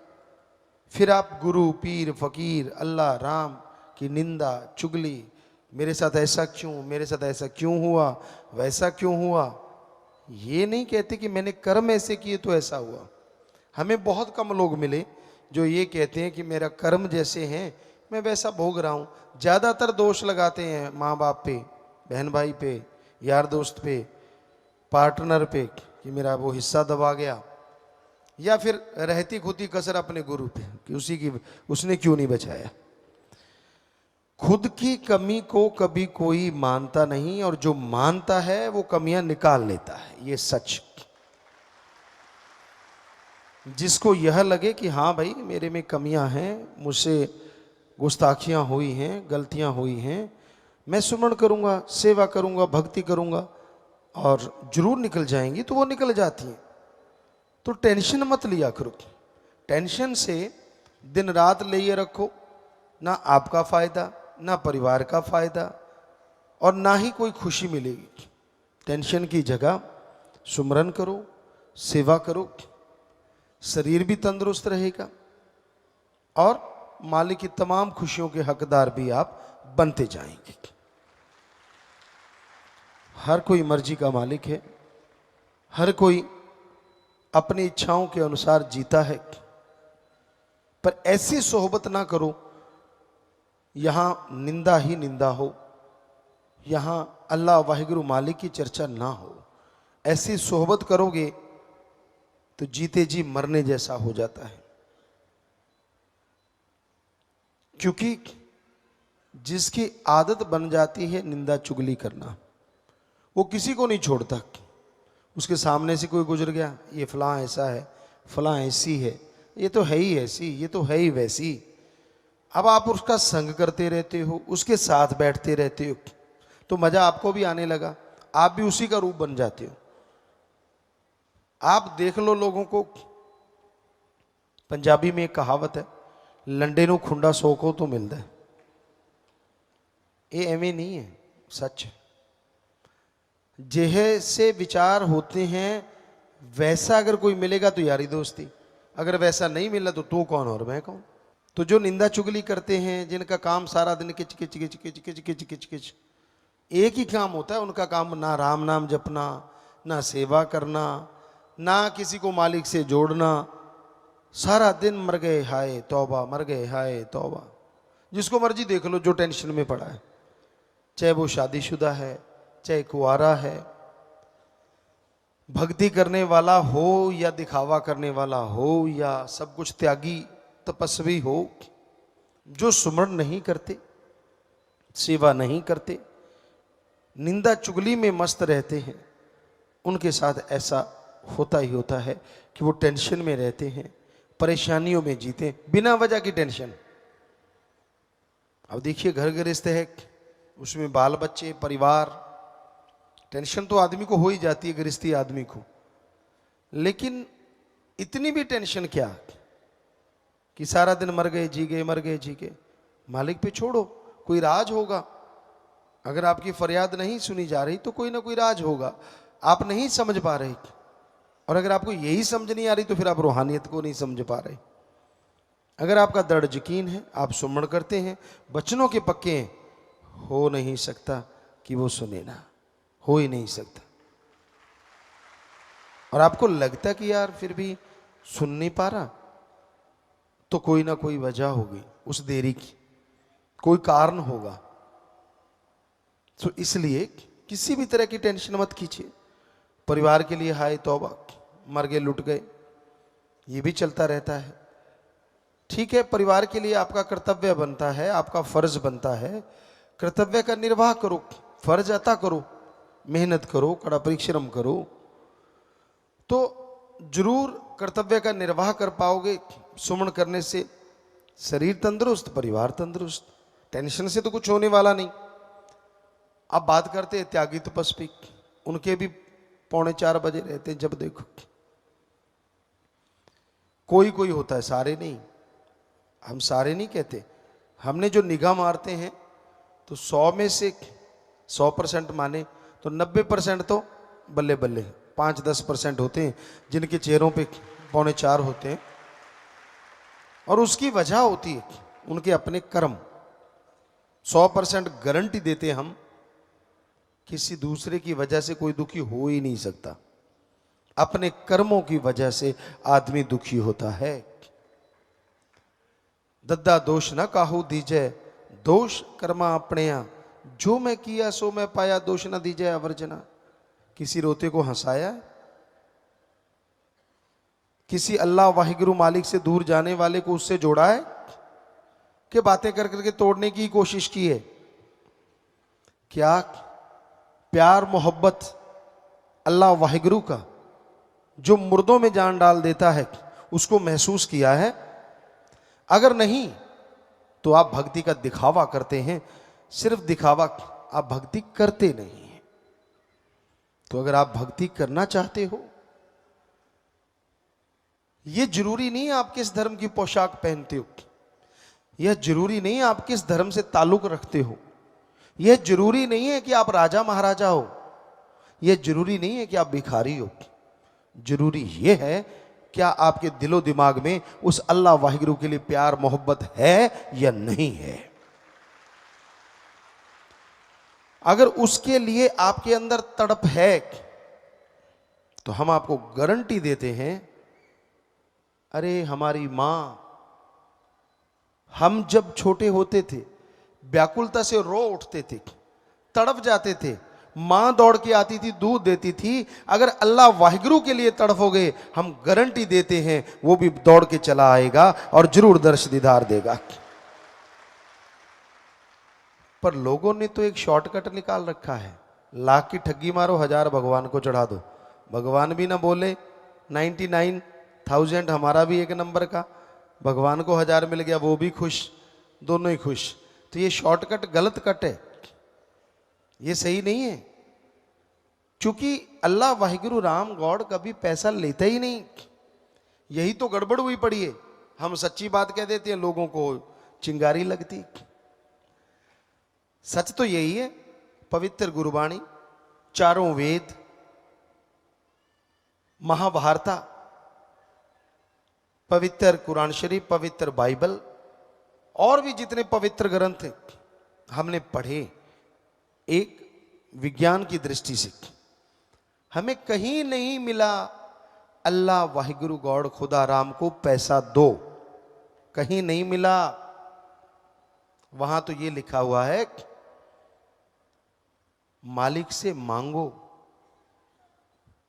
फिर आप गुरु पीर फकीर अल्लाह राम की निंदा चुगली, मेरे साथ ऐसा क्यों, मेरे साथ ऐसा क्यों हुआ, वैसा क्यों हुआ। ये नहीं कहते कि मैंने कर्म ऐसे किए तो ऐसा हुआ। हमें बहुत कम लोग मिले जो ये कहते हैं कि मेरा कर्म जैसे हैं मैं वैसा भोग रहा हूँ। ज़्यादातर दोष लगाते हैं माँ बाप पे, बहन भाई पे, यार दोस्त पे, पार्टनर पे कि मेरा वो हिस्सा दबा गया, या फिर रहती खुदी कसर अपने गुरु पे कि उसने क्यों नहीं बचाया। खुद की कमी को कभी कोई मानता नहीं, और जो मानता है वो कमियां निकाल लेता है, ये सच। जिसको यह लगे कि हाँ भाई मेरे में कमियां हैं, मुझसे गुस्ताखियां हुई हैं, गलतियां हुई हैं, मैं सुमरण करूंगा, सेवा करूंगा, भक्ति करूंगा और जरूर निकल जाएंगी, तो वो निकल जाती हैं। तो टेंशन मत लिया करो। टेंशन से दिन रात ले रखो, ना आपका फायदा, ना परिवार का फायदा, और ना ही कोई खुशी मिलेगी। टेंशन की जगह सुमरन करो, सेवा करो, शरीर भी तंदुरुस्त रहेगा और मालिक की तमाम खुशियों के हकदार भी आप बनते जाएंगे। हर कोई मर्जी का मालिक है, हर कोई अपनी इच्छाओं के अनुसार जीता है, पर ऐसी सोहबत ना करो यहां निंदा ही निंदा हो, यहां अल्लाह वाहिगुरु मालिक की चर्चा ना हो। ऐसी सोहबत करोगे तो जीते जी मरने जैसा हो जाता है। क्योंकि जिसकी आदत बन जाती है निंदा चुगली करना, वो किसी को नहीं छोड़ता। उसके सामने से कोई गुजर गया, ये फलां ऐसा है, फलां ऐसी है, ये तो है ही ऐसी, ये तो है ही वैसी। अब आप उसका संग करते रहते हो, उसके साथ बैठते रहते हो, तो मजा आपको भी आने लगा, आप भी उसी का रूप बन जाते हो। आप देख लो लोगों को, पंजाबी में एक कहावत है, लंडे नूं खुंडा सोको तो मिलता है। ये एवं नहीं है, सच है। जैसे विचार होते हैं वैसा अगर कोई मिलेगा तो यारी दोस्ती, अगर वैसा नहीं मिला तो तू कौन और मैं कौन। तो जो निंदा चुगली करते हैं, जिनका काम सारा दिन किच किच किच किच किच किच किच किच, एक ही काम होता है उनका, काम ना राम नाम जपना, ना सेवा करना, ना किसी को मालिक से जोड़ना। सारा दिन मर गए हाय तौबा, मर गए हाय तौबा। जिसको मर्जी देख लो जो टेंशन में पड़ा है, चाहे वो शादीशुदा है, चाहे कुंवारा है, भक्ति करने वाला हो या दिखावा करने वाला हो, या सब कुछ त्यागी तपस्वी हो, जो सुमरण नहीं करते, सेवा नहीं करते, निंदा चुगली में मस्त रहते हैं, उनके साथ ऐसा होता ही होता है कि वो टेंशन में रहते हैं, परेशानियों में जीते, बिना वजह की टेंशन। अब देखिए घर गृहस्थ है, उसमें बाल बच्चे, परिवार, टेंशन तो आदमी को हो ही जाती है, गृहस्थी आदमी को। लेकिन इतनी भी टेंशन क्या कि सारा दिन मर गए जी गए, मर गए जी गए। मालिक पे छोड़ो, कोई राज होगा। अगर आपकी फरियाद नहीं सुनी जा रही तो कोई ना कोई राज होगा, आप नहीं समझ पा रहे। और अगर आपको यही समझ नहीं आ रही तो फिर आप रूहानियत को नहीं समझ पा रहे। अगर आपका दृढ़ यकीन है, आप सुमरण करते हैं, वचनों के पक्के हैं, हो नहीं सकता कि वो सुने ना, हो ही नहीं सकता। और आपको लगता कि यार फिर भी सुन नहीं पा रहा, तो कोई ना कोई वजह होगी उस देरी की, कोई कारण होगा। तो इसलिए किसी भी तरह की टेंशन मत कीजिए। परिवार के लिए हाय तौबा, मर गए लुट गए, ये भी चलता रहता है। ठीक है, परिवार के लिए आपका कर्तव्य बनता है, आपका फर्ज बनता है, कर्तव्य का निर्वाह करो, फर्ज अता करो, मेहनत करो, कड़ा परिश्रम करो, तो जरूर कर्तव्य का निर्वाह कर पाओगे। सुमन करने से शरीर तंदुरुस्त, परिवार तंदुरुस्त, टेंशन से तो कुछ होने वाला नहीं। अब बात करते हैं त्यागी तपस्वी, उनके भी 3:45 बजे रहते हैं जब देखो। कोई कोई होता है, सारे नहीं, हम सारे नहीं कहते। हमने जो निगाह मारते हैं तो 100 में से 100% माने तो 90% तो बल्ले बल्ले, 5-10% होते हैं जिनके चेहरों पे 3:45 होते हैं। और उसकी वजह होती है उनके अपने कर्म। 100% गारंटी देते हम, किसी दूसरे की वजह से कोई दुखी हो ही नहीं सकता, अपने कर्मों की वजह से आदमी दुखी होता है। दद्दा दोष न काहू दीजै, दोष कर्मा अपने, जो मैं किया सो मैं पाया, दोष न दीजै अवर्जना। किसी रोते को हंसाया, किसी अल्लाह वाहिगुरु मालिक से दूर जाने वाले को उससे जोड़ा है, कि बातें कर करके तोड़ने की कोशिश की है? क्या प्यार मोहब्बत अल्लाह वाहिगुरु का जो मुर्दों में जान डाल देता है उसको महसूस किया है? अगर नहीं तो आप भक्ति का दिखावा करते हैं, सिर्फ दिखावा, आप भक्ति करते नहीं हैं। तो अगर आप भक्ति करना चाहते हो, यह जरूरी नहीं है आप किस धर्म की पोशाक पहनते हो, यह जरूरी नहीं है आप किस धर्म से ताल्लुक रखते हो, यह जरूरी नहीं है कि आप राजा महाराजा हो, यह जरूरी नहीं है कि आप भिखारी हो। जरूरी यह है क्या आपके दिलो दिमाग में उस अल्लाह वाहिगुरु के लिए प्यार मोहब्बत है या नहीं है। अगर उसके लिए आपके अंदर तड़प है तो हम आपको गारंटी देते हैं, अरे हमारी मां, हम जब छोटे होते थे व्याकुलता से रो उठते थे, तड़प जाते थे, मां दौड़ के आती थी, दूध देती थी। अगर अल्लाह वाहिगुरु के लिए तड़पोगे, हम गारंटी देते हैं वो भी दौड़ के चला आएगा और जरूर दर्श दीदार देगा। पर लोगों ने तो एक शॉर्टकट निकाल रखा है, लाख की ठगी मारो, 1000 भगवान को चढ़ा दो। भगवान भी ना बोले, 99,000 हमारा भी एक नंबर का, भगवान को 1000 मिल गया, वो भी खुश, दोनों ही खुश। तो ये शॉर्टकट गलत कट है, ये सही नहीं है। क्योंकि अल्लाह वाहिगुरु राम गॉड कभी पैसा लेता ही नहीं, यही तो गड़बड़ हुई पड़ी है। हम सच्ची बात कह देते हैं, लोगों को चिंगारी लगती। सच तो यही है, पवित्र गुरबाणी, चारों वेद, महाभारता, पवित्र कुरान शरीफ, पवित्र बाइबल और भी जितने पवित्र ग्रंथ हैं हमने पढ़े एक विज्ञान की दृष्टि से। हमें कहीं नहीं मिला अल्लाह वाहिगुरु गॉड खुदा राम को पैसा दो, कहीं नहीं मिला। वहां तो ये लिखा हुआ है मालिक से मांगो।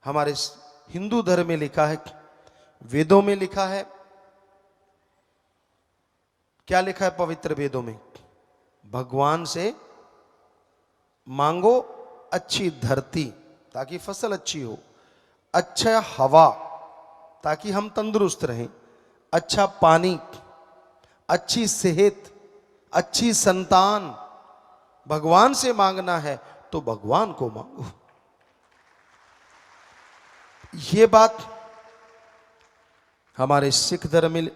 हमारे हिंदू धर्म में लिखा है, वेदों में लिखा है, क्या लिखा है पवित्र वेदों में? भगवान से मांगो अच्छी धरती ताकि फसल अच्छी हो, अच्छा हवा ताकि हम तंदुरुस्त रहें, अच्छा पानी, अच्छी सेहत, अच्छी संतान। भगवान से मांगना है तो भगवान को मांगो। ये बात हमारे सिख धर्म में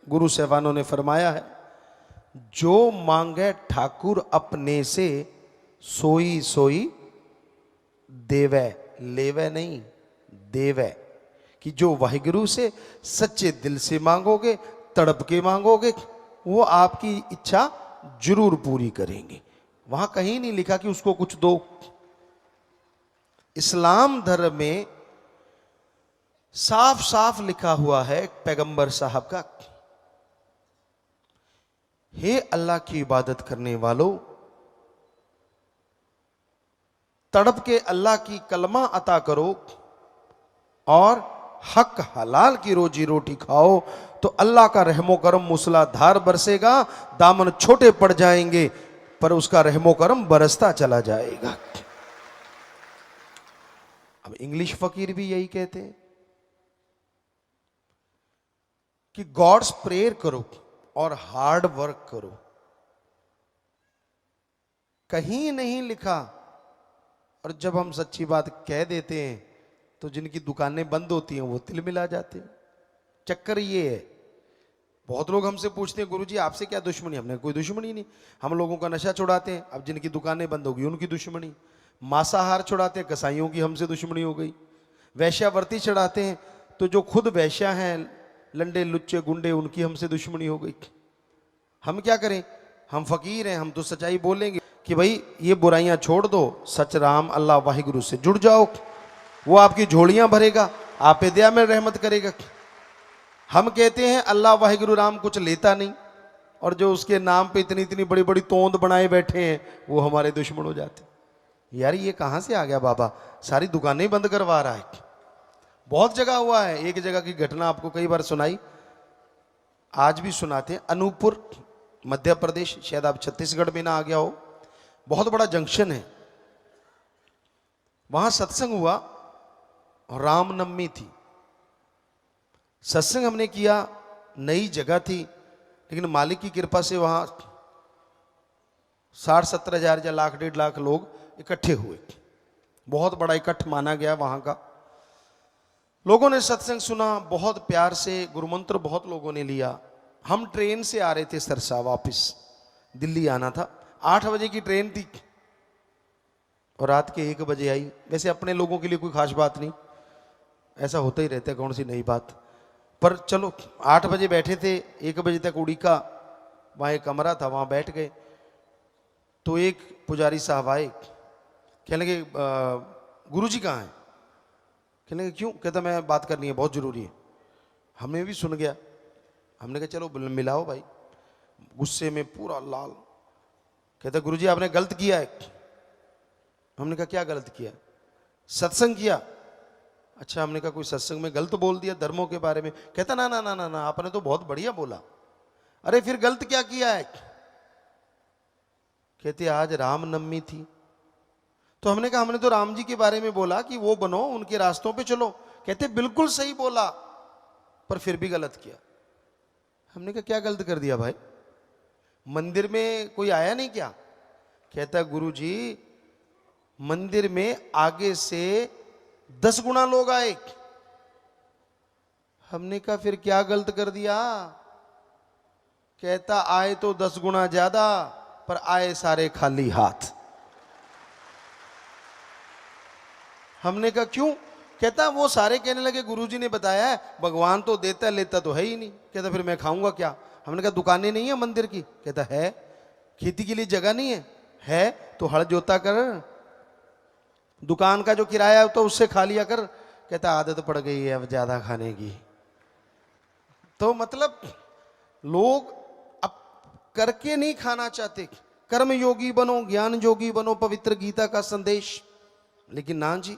गुरु साहबानों ने फरमाया है, जो मांगे ठाकुर अपने से, सोई सोई देवे, लेवे नहीं देवे। कि जो वाहिगुरु से सच्चे दिल से मांगोगे, तड़प के मांगोगे, वो आपकी इच्छा जरूर पूरी करेंगे। वहां कहीं नहीं लिखा कि उसको कुछ दो। इस्लाम धर्म में साफ साफ लिखा हुआ है पैगंबर साहब का, हे अल्लाह की इबादत करने वालों, तड़प के अल्लाह की कलमा अता करो और हक हलाल की रोजी रोटी खाओ, तो अल्लाह का रहमो करम मूसलाधार बरसेगा। दामन छोटे पड़ जाएंगे पर उसका रहमो करम बरसता चला जाएगा। अब इंग्लिश फकीर भी यही कहते हैं कि गॉड्स प्रेयर करो और हार्ड वर्क करो। कहीं नहीं लिखा। और जब हम सच्ची बात कह देते हैं तो जिनकी दुकानें बंद होती हैं वो तिल मिला जाते हैं। चक्कर ये है, बहुत लोग हमसे पूछते हैं गुरुजी आपसे क्या दुश्मनी? हमने कोई दुश्मनी नहीं, हम लोगों का नशा छुड़ाते हैं। अब जिनकी दुकानें बंद होगी उनकी दुश्मनी। मांसाहार छुड़ाते हैं, कसाईयों की हमसे दुश्मनी हो गई। वैश्यावर्ती चढ़ाते हैं तो जो खुद वैश्या हैं, लंडे लुच्चे गुंडे, उनकी हमसे दुश्मनी हो गई। हम क्या करें? हम फकीर हैं, हम तो सच्चाई बोलेंगे कि भाई ये बुराइयां छोड़ दो, सच राम अल्लाह वाहिगुरु से जुड़ जाओ, वो आपकी झोलियां भरेगा, आप पे दया में रहमत करेगा। हम कहते हैं अल्लाह वाहिगुरु राम कुछ लेता नहीं, और जो उसके नाम पे इतनी इतनी बड़ी बड़ी तोंद बनाए बैठे हैं वो हमारे दुश्मन हो जाते। यार ये कहां से आ गया बाबा? सारी दुकानें बंद करवा रहा है। बहुत जगह हुआ है। एक जगह की घटना आपको कई बार सुनाई, आज भी सुनाते हैं। अनूपपुर मध्य प्रदेश, शायद आप छत्तीसगढ़ में ना आ गया हो, बहुत बड़ा जंक्शन है। वहां सत्संग हुआ, रामनवमी थी। सत्संग हमने किया, नई जगह थी, लेकिन मालिक की कृपा से वहां 60-70 हजार या लाख 1.5 लाख लोग इकट्ठे हुए। बहुत बड़ा इकट्ठ माना गया वहां का। लोगों ने सत्संग सुना, बहुत प्यार से गुरुमंत्र बहुत लोगों ने लिया। हम ट्रेन से आ रहे थे सरसा, वापस दिल्ली आना था। 8 बजे की ट्रेन थी और रात के 1 बजे आई। वैसे अपने लोगों के लिए कोई खास बात नहीं, ऐसा होता ही रहता है, कौन सी नई बात। पर चलो 8 बजे बैठे थे, 1 बजे तक उड़ी का वहाँ एक कमरा था, वहाँ बैठ गए। तो एक पुजारी साहब आए, कहने लगे गुरुजी कहाँ हैं? कहने लगे क्यों? कहता मैं बात करनी है, बहुत ज़रूरी है। हमें भी सुन गया। हमने कहा चलो मिलाओ भाई। गुस्से में पूरा लाल। कहता गुरुजी आपने गलत किया है। हमने कहा क्या गलत किया? सत्संग किया। अच्छा, हमने कहा कोई सत्संग में गलत बोल दिया धर्मों के बारे में? कहता ना ना ना ना ना, आपने तो बहुत बढ़िया बोला। अरे फिर गलत क्या किया है? कहते आज रामनवमी थी। तो हमने कहा हमने तो राम जी के बारे में बोला कि वो बनो, उनके रास्तों पे चलो। कहते बिल्कुल सही बोला, पर फिर भी गलत किया। हमने कहा क्या गलत कर दिया भाई? मंदिर में कोई आया नहीं क्या? कहता गुरुजी मंदिर में आगे से 10 गुना लोग आए। हमने कहा फिर क्या गलत कर दिया? कहता आए तो 10 गुना ज्यादा, पर आए सारे खाली हाथ। हमने कहा क्यों? कहता वो सारे कहने लगे गुरुजी ने बताया है भगवान तो देता लेता तो है ही नहीं। कहता फिर मैं खाऊंगा क्या? हमने कहा दुकानें नहीं है मंदिर की? कहता है। खेती के लिए जगह नहीं है? है तो हल जोता कर, दुकान का जो किराया है तो उससे खा लिया कर। कहता आदत पड़ गई है अब ज्यादा खाने की। तो मतलब लोग अब करके नहीं खाना चाहते। कर्म योगी बनो, ज्ञान योगी बनो, पवित्र गीता का संदेश। लेकिन ना जी,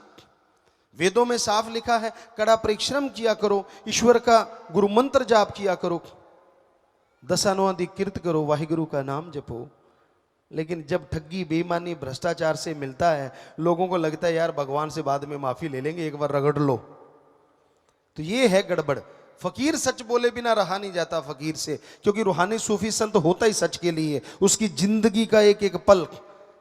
वेदों में साफ लिखा है कड़ा परिश्रम किया करो, ईश्वर का गुरु मंत्र जाप किया करो, दशानुआदि कीर्त करो, वाहिगुरु का नाम जपो। लेकिन जब ठगी, बेईमानी, भ्रष्टाचार से मिलता है, लोगों को लगता है यार भगवान से बाद में माफी ले लेंगे, एक बार रगड़ लो। तो ये है गड़बड़। फकीर सच बोले बिना रहा नहीं जाता फकीर से, क्योंकि रूहानी सूफी संत होता ही सच के लिए। उसकी जिंदगी का एक एक पल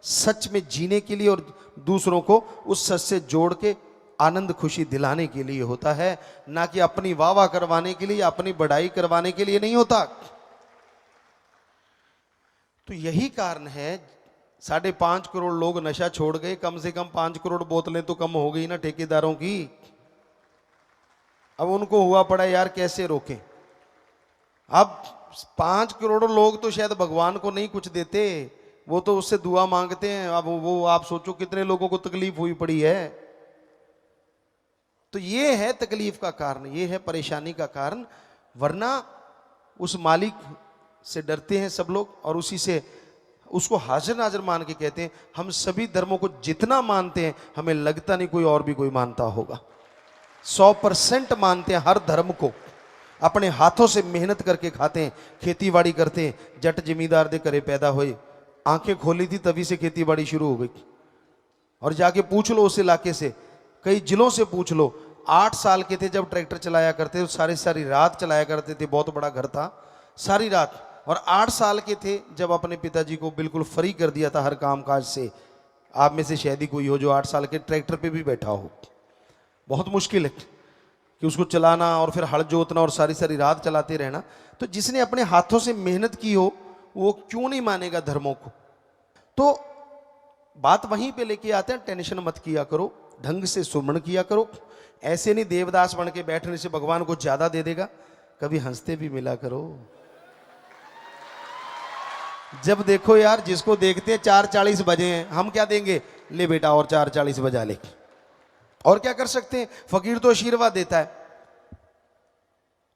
सच में जीने के लिए और दूसरों को उस सच से जोड़ के आनंद खुशी दिलाने के लिए होता है, ना कि अपनी वाह वाह करवाने के लिए, अपनी बढ़ाई करवाने के लिए नहीं होता। तो यही कारण है 5.5 करोड़ लोग नशा छोड़ गए, कम से कम 5 करोड़ बोतलें तो कम हो गई ना ठेकेदारों की। अब उनको हुआ पड़ा यार कैसे रोकें। अब 5 करोड़ लोग तो शायद भगवान को नहीं कुछ देते, वो तो उससे दुआ मांगते हैं। अब वो आप सोचो कितने लोगों को तकलीफ हुई पड़ी है। तो ये है तकलीफ का कारण, ये है परेशानी का कारण। वरना उस मालिक से डरते हैं सब लोग और उसी से उसको हाजिर नाजिर मान के कहते हैं। हम सभी धर्मों को जितना मानते हैं हमें लगता नहीं कोई और भी कोई मानता होगा। 100% मानते हैं हर धर्म को, अपने हाथों से मेहनत करके खाते हैं, खेती बाड़ी करते हैं। जट जमींदार दे घरे पैदा हुए, आंखें खोली थी तभी से खेती बाड़ी शुरू हो गई। और जाके पूछ लो उस इलाके से, कई जिलों से पूछ लो, 8 साल के थे जब ट्रैक्टर चलाया करते थे, सारी सारी रात चलाया करते थे, बहुत बड़ा घर था, सारी रात। और 8 साल के थे जब अपने पिताजी को बिल्कुल फ्री कर दिया था हर काम काज से। आप में से शायद ही कोई हो जो 8 साल के ट्रैक्टर पे भी बैठा हो। बहुत मुश्किल है कि उसको चलाना और फिर हल जोतना और सारी सारी रात चलाते रहना। तो जिसने अपने हाथों से मेहनत की हो वो क्यों नहीं मानेगा धर्मों को। तो बात वहीं पे लेके आते हैं, टेंशन मत किया करो, ढंग से सुमरण किया करो। ऐसे नहीं देवदास बन के बैठने से भगवान को ज्यादा दे देगा, कभी हंसते भी मिला करो। जब देखो यार जिसको देखते हैं 4:40 बजे हैं, हम क्या देंगे, ले बेटा और 4:40 बजा ले। और क्या कर सकते हैं, फकीर तो आशीर्वाद देता है।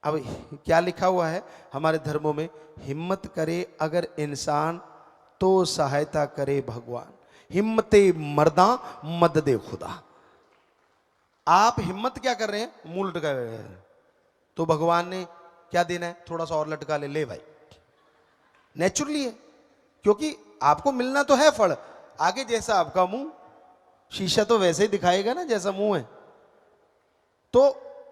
अब क्या लिखा हुआ है हमारे धर्मों में, हिम्मत करे अगर इंसान तो सहायता करे भगवान, हिम्मते मर्दा मददे खुदा। आप हिम्मत क्या कर रहे हैं, मुंह लटका रहे हैं, तो भगवान ने क्या देना है, थोड़ा सा और लटका ले, ले भाई। नेचुरली है, क्योंकि आपको मिलना तो है फल। आगे जैसा आपका मुंह, शीशा तो वैसे ही दिखाएगा ना जैसा मुंह है। तो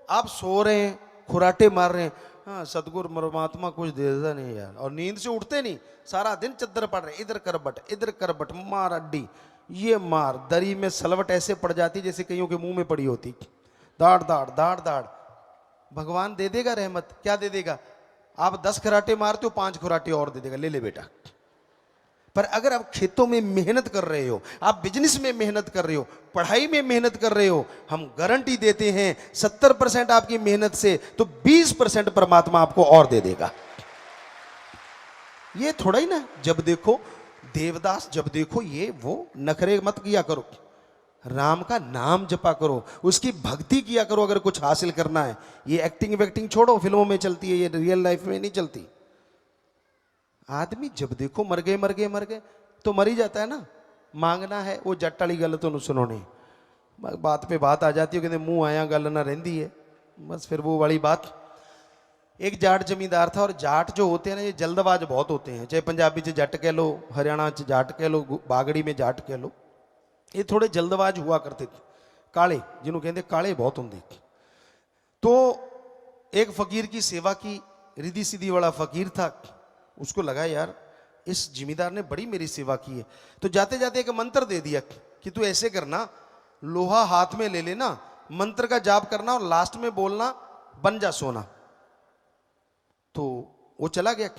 आप सो रहे हैं, खुराटे मार रहे हैं, हाँ सतगुरु परमात्मा कुछ देता नहीं यार, और नींद से उठते नहीं, सारा दिन चद्दर पड़ रहे, इधर करबट मार अड्डी, ये मार, दरी में सलवट ऐसे पड़ जाती जैसे कईयों के मुंह में पड़ी होती, दाड़ दाड़ दाड़ दाड़। भगवान दे देगा रहमत, क्या दे देगा, आप 10 खराटे मारते हो 5 खराटे और दे देगा, ले ले बेटा। पर अगर आप खेतों में मेहनत कर रहे हो, आप बिजनेस में मेहनत कर रहे हो, पढ़ाई में मेहनत कर रहे हो, हम गारंटी देते हैं 70% आपकी मेहनत से तो 20% परमात्मा आपको और दे देगा। ये थोड़ा ही ना जब देखो देवदास, जब देखो ये वो, नखरे मत किया करो, राम का नाम जपा करो, उसकी भक्ति किया करो अगर कुछ हासिल करना है। ये एक्टिंग वैक्टिंग छोड़ो, फिल्मों में चलती है, ये रियल लाइफ में नहीं चलती। आदमी जब देखो मर गए तो मर ही जाता है ना। मांगना है वो जट वाली गल तो सुनो नहीं, बात पे बात आ जाती है, कहते मुंह आया गल ना रहती है, बस फिर वो वाली बात। एक जाट जमींदार था, और जाट जो होते हैं ना ये जल्दबाज बहुत होते हैं, चाहे पंजाबी च जट कह लो, हरियाणा च जाट कह लो, बागड़ी में जाट कह लो, ये थोड़े जल्दबाज हुआ करते थे, काले, जिन्हों कहते काले बहुत होंगे। तो एक फकीर की सेवा की, रिद्धि सीधी वाला फकीर था, उसको लगा यार इस जिमीदार ने बड़ी मेरी सेवा की है, तो जाते जाते एक मंत्र दे दिया कि तू ऐसे करना, लोहा हाथ में ले लेना, मंत्र का जाप करना और लास्ट में बोलना बन जा सोना। तो वो चला गया।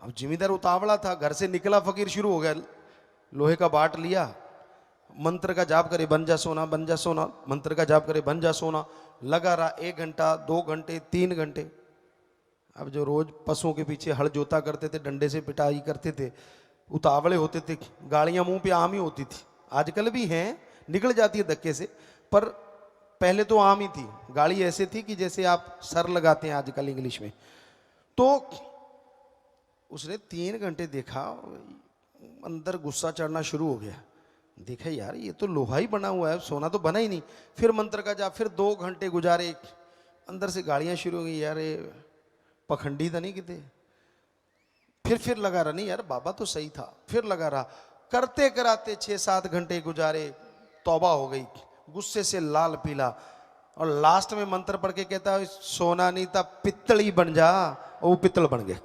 अब जिमीदार उतावला था, घर से निकला, फकीर शुरू हो गया, लोहे का बाट लिया, मंत्र का जाप करे बन जा सोना, बन जा सोना, मंत्र का जाप करे बन जा सोना, लगा रहा 1 घंटा 2 घंटे 3 घंटे। अब जो रोज पशुओं के पीछे हल जोता करते थे, डंडे से पिटाई करते थे, उतावले होते थे, गालियां मुंह पे आम ही होती थी, आजकल भी हैं, निकल जाती है धक्के से, पर पहले तो आम ही थी। गाली ऐसे थी कि जैसे आप सर लगाते हैं आजकल इंग्लिश में। तो उसने 3 घंटे देखा, अंदर गुस्सा चढ़ना शुरू हो गया, देखा यार ये तो लोहा ही बना हुआ है, सोना तो बना ही नहीं। फिर मंत्र का जाप, फिर 2 घंटे गुजारे, अंदर से गालियां शुरू हो गई, यार ये पखंडी था नहीं किते। फिर लगा रहा, नहीं यार बाबा तो सही था, फिर लगा रहा, करते कराते 6-7 घंटे गुजारे, तौबा हो गई, गुस्से से लाल पीला, और लास्ट में मंत्र पढ़ के कहता है सोना नहीं था पित्तल ही बन जा, और वो पित्तल बन गए।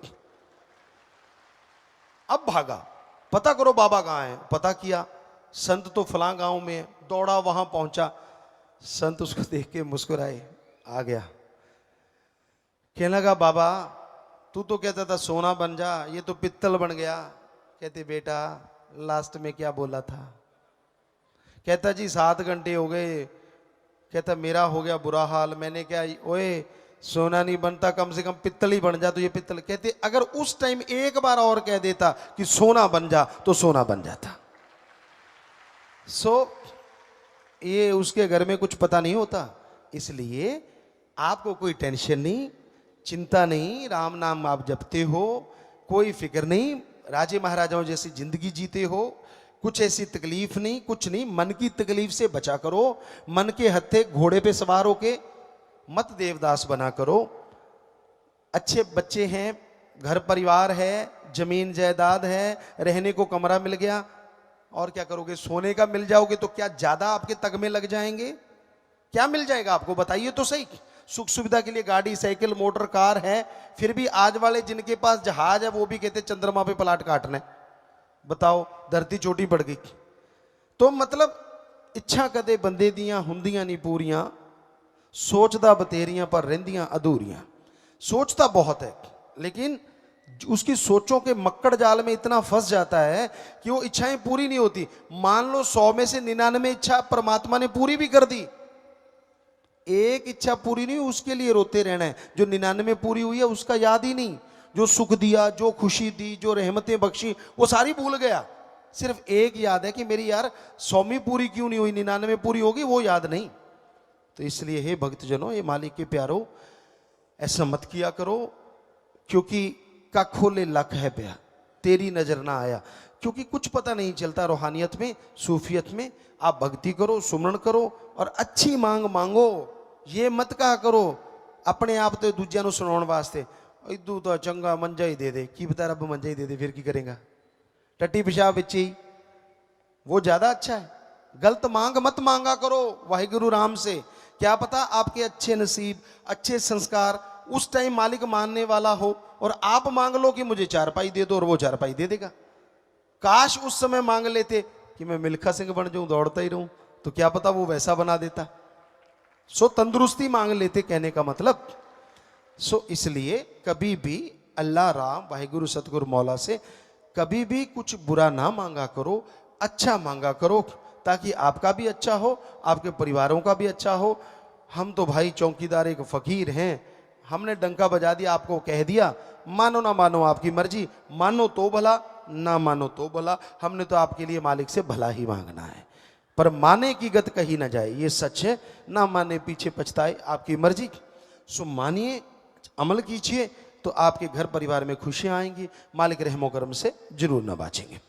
अब भागा, पता करो बाबा कहाँ है, पता किया, संत तो फलां गांव में, दौड़ा वहां पहुंचा, संत उसको देख के मुस्कुराए, आ गया, कहने लगा बाबा तू तो कहता था सोना बन जा, ये तो पित्तल बन गया। कहते बेटा लास्ट में क्या बोला था? कहता जी 7 घंटे हो गए, कहता मेरा हो गया बुरा हाल। मैंने क्या, ओए सोना नहीं बनता, कम से कम पित्तल ही बन जा। तो ये पित्तल कहते, अगर उस टाइम एक बार और कह देता कि सोना बन जा, तो सोना बन जाता। ये उसके घर में कुछ पता नहीं होता। इसलिए आपको कोई टेंशन नहीं, चिंता नहीं, राम नाम आप जपते हो, कोई फिक्र नहीं, राजे महाराजाओं जैसी जिंदगी जीते हो, कुछ ऐसी तकलीफ नहीं, कुछ नहीं। मन की तकलीफ से बचा करो, मन के हत्थे घोड़े पे सवार होके मत देवदास बना करो। अच्छे बच्चे हैं, घर परिवार है, जमीन जायदाद है, रहने को कमरा मिल गया, और क्या करोगे? सोने का मिल जाओगे तो क्या ज्यादा आपके तग में लग जाएंगे? क्या मिल जाएगा आपको, बताइए तो सही। सुख सुविधा के लिए गाड़ी, साइकिल, मोटर, कार है, फिर भी आज वाले जिनके पास जहाज है वो भी कहते चंद्रमा पे प्लाट काटना है। बताओ, धरती छोटी पड़ गई। तो मतलब इच्छा कदे बंदे दियां हुंदियां नहीं पूरियां, सोचदा बतेरियां पर रहंदियां अधूरियां। सोचता बहुत है, लेकिन उसकी सोचों के मक्कड़ जाल में इतना फंस जाता है कि वो इच्छाएं पूरी नहीं होती। मान लो 100 में से 99 इच्छा परमात्मा ने पूरी भी कर दी, एक इच्छा पूरी नहीं, उसके लिए रोते रहना है। जो 99 पूरी हुई है उसका याद ही नहीं। जो सुख दिया, जो खुशी दी, जो रहमतें बख्शी, वो सारी भूल गया। सिर्फ एक याद है कि मेरी यार 100वीं पूरी क्यों नहीं हुई, 99 पूरी होगी, वो याद नहीं। तो इसलिए हे भक्तजनों, ये मालिक के प्यारो, ऐसा मत किया करो, क्योंकि का खोले लख है प्या, तेरी नजर ना आया। क्योंकि कुछ पता नहीं चलता रूहानियत में, सूफियत में। आप भक्ति करो, सुमरण करो और अच्छी मांग मांगो। ये मत कहा करो अपने आप तो दूजिया ਨੂੰ ਸੁਣਾਉਣ ਵਾਸਤੇ, इदू तो चंगा मंजा ही दे दे, की पता रब मंजा ही दे दे, फिर की करेगा, टट्टी पेशाब बिच ही, वो ज्यादा अच्छा है। गलत मांग मत मांगा करो वाहिगुरु राम से। क्या पता आपके अच्छे नसीब, अच्छे संस्कार उस टाइम मालिक मानने वाला हो, और आप मांग लो कि मुझे चारपाई दे दो, और वो चारपाई दे देगा। काश उस समय मांग लेते कि मैं मिल्खा सिंह बन जाऊं, दौड़ता ही रहूं, तो क्या पता वो वैसा बना देता। तंदुरुस्ती मांग लेते, कहने का मतलब। इसलिए कभी भी अल्लाह राम वाहिगुरु सतगुरु मौला से कभी भी कुछ बुरा ना मांगा करो, अच्छा मांगा करो, ताकि आपका भी अच्छा हो, आपके परिवारों का भी अच्छा हो। हम तो भाई चौकीदार एक फकीर हैं, हमने डंका बजा दिया, आपको कह दिया, मानो ना मानो आपकी मर्जी, मानो तो भला, ना मानो तो भला। हमने तो आपके लिए मालिक से भला ही मांगना है, पर माने की गत कही ना जाए, ये सच है। ना माने पीछे पछताए, आपकी मर्जी। मानिए, अमल कीजिए, तो आपके घर परिवार में खुशियां आएंगी, मालिक रहमो करम से जरूर नवाजेंगे।